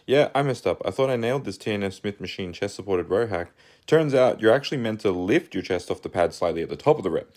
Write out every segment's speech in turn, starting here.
Yeah, I messed up. I thought I nailed this TNF Smith machine chest supported row hack. Turns out you're actually meant to lift your chest off the pad slightly at the top of the rep.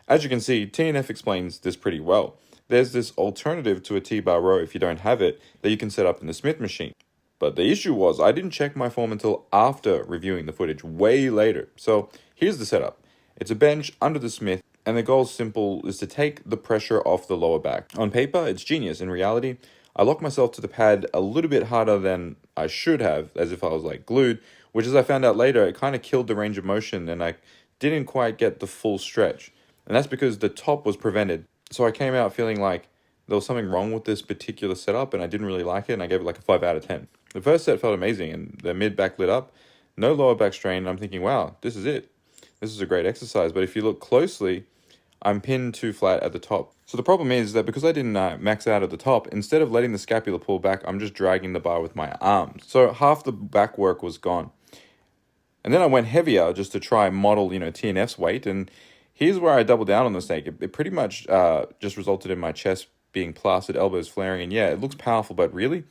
As you can see, TNF explains this pretty well. There's this alternative to a T-bar row if you don't have it that you can set up in the Smith machine. But the issue was I didn't check my form until after reviewing the footage way later. So here's the setup. It's a bench under the Smith, and the goal is simple, is to take the pressure off the lower back. On paper, it's genius. In reality, I locked myself to the pad a little bit harder than I should have, as if I was like glued, which as I found out later, it kind of killed the range of motion and I didn't quite get the full stretch. And that's because the top was prevented. So I came out feeling like there was something wrong with this particular setup and I didn't really like it, and I gave it like a 5 out of 10. The first set felt amazing and the mid back lit up, no lower back strain, and I'm thinking, wow, this is it. This is a great exercise. But if you look closely, I'm pinned too flat at the top. So the problem is that because I didn't max out at the top, instead of letting the scapula pull back, I'm just dragging the bar with my arms. So half the back work was gone. And then I went heavier just to try model, TNF's weight. And here's where I doubled down on the mistake. It pretty much just resulted in my chest being plastered, elbows flaring. And yeah, it looks powerful, but really,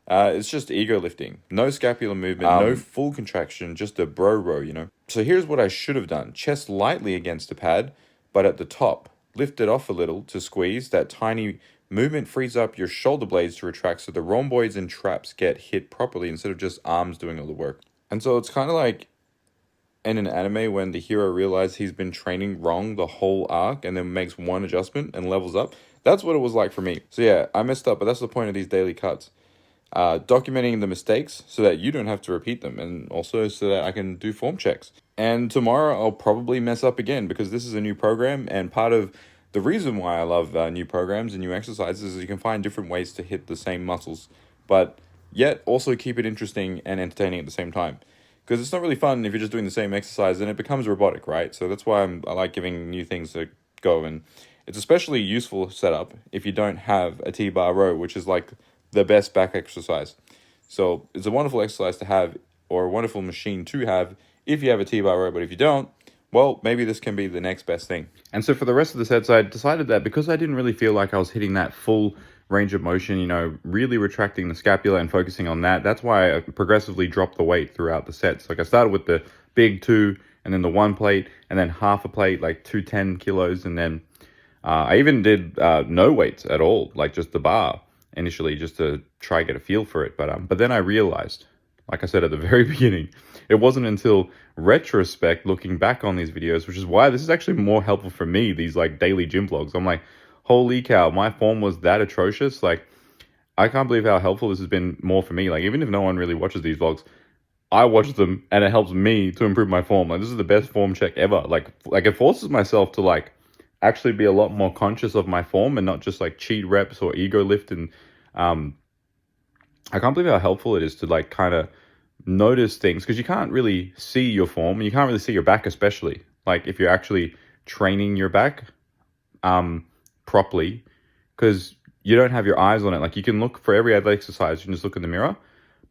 it's just ego lifting. No scapular movement, no full contraction, just a bro row, So here's what I should have done. Chest lightly against the pad, but at the top. Lift it off a little to squeeze. That tiny movement frees up your shoulder blades to retract so the rhomboids and traps get hit properly instead of just arms doing all the work. And so it's kind of like in an anime when the hero realizes he's been training wrong the whole arc and then makes one adjustment and levels up. That's what it was like for me. So yeah, I messed up, but that's the point of these daily cuts. Documenting the mistakes so that you don't have to repeat them, and also so that I can do form checks. And tomorrow I'll probably mess up again because this is a new program, and part of the reason why I love new programs and new exercises is you can find different ways to hit the same muscles, but yet also keep it interesting and entertaining at the same time. Because it's not really fun if you're just doing the same exercise and it becomes robotic, right? So that's why I like giving new things a go, and it's especially useful setup if you don't have a T-bar row, which is like the best back exercise. So it's a wonderful exercise to have, or a wonderful machine to have if you have a T-bar row, but if you don't, well, maybe this can be the next best thing. And so for the rest of the sets, I decided that because I didn't really feel like I was hitting that full range of motion, really retracting the scapula and focusing on that, that's why I progressively dropped the weight throughout the sets. Like I started with the big 2, and then the 1 plate, and then half a plate, like 210 kilos, and then I even did no weights at all, like just the bar initially, just to try get a feel for it. But then I realized, like I said at the very beginning, it wasn't until retrospect, looking back on these videos, which is why this is actually more helpful for me, these like daily gym vlogs. I'm like, holy cow, my form was that atrocious. Like, I can't believe how helpful this has been more for me. Like, even if no one really watches these vlogs, I watch them and it helps me to improve my form. Like, this is the best form check ever. Like it forces myself to like actually be a lot more conscious of my form and not just like cheat reps or ego lift. And I can't believe how helpful it is to like kind of notice things, because you can't really see your form, and you can't really see your back, especially like if you're actually training your back properly, because you don't have your eyes on it. Like, you can look for every other exercise, you can just look in the mirror,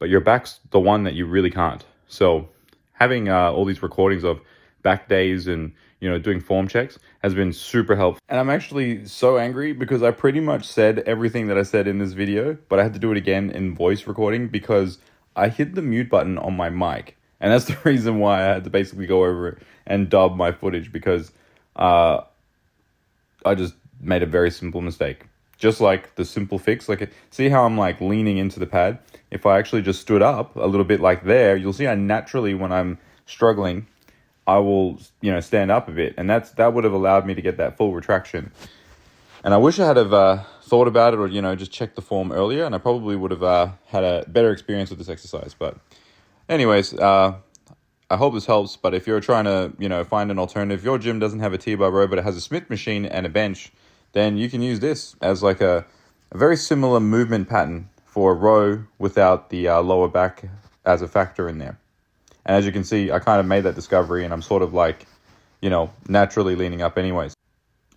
but your back's the one that you really can't. So having all these recordings of back days and doing form checks has been super helpful. And I'm actually so angry because I pretty much said everything that I said in this video, but I had to do it again in voice recording because I hit the mute button on my mic. And that's the reason why I had to basically go over it and dub my footage, because I just made a very simple mistake. Just like the simple fix, like, see how I'm like leaning into the pad? If I actually just stood up a little bit like there, you'll see I naturally, when I'm struggling, I will, stand up a bit, and that would have allowed me to get that full retraction. And I wish I had have thought about it, or just checked the form earlier, and I probably would have had a better experience with this exercise. But anyways, I hope this helps. But if you're trying to find an alternative, if your gym doesn't have a T-bar row but it has a Smith machine and a bench, then you can use this as like a very similar movement pattern for a row without the lower back as a factor in there. And as you can see, I kind of made that discovery, and I'm sort of like, naturally leaning up anyways.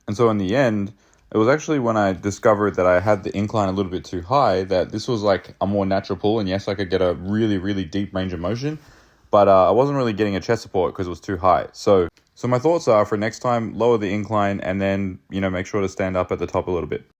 And so in the end, it was actually when I discovered that I had the incline a little bit too high that this was like a more natural pull. And yes, I could get a really, really deep range of motion, but I wasn't really getting a chest support because it was too high. So my thoughts are, for next time, lower the incline and then, make sure to stand up at the top a little bit.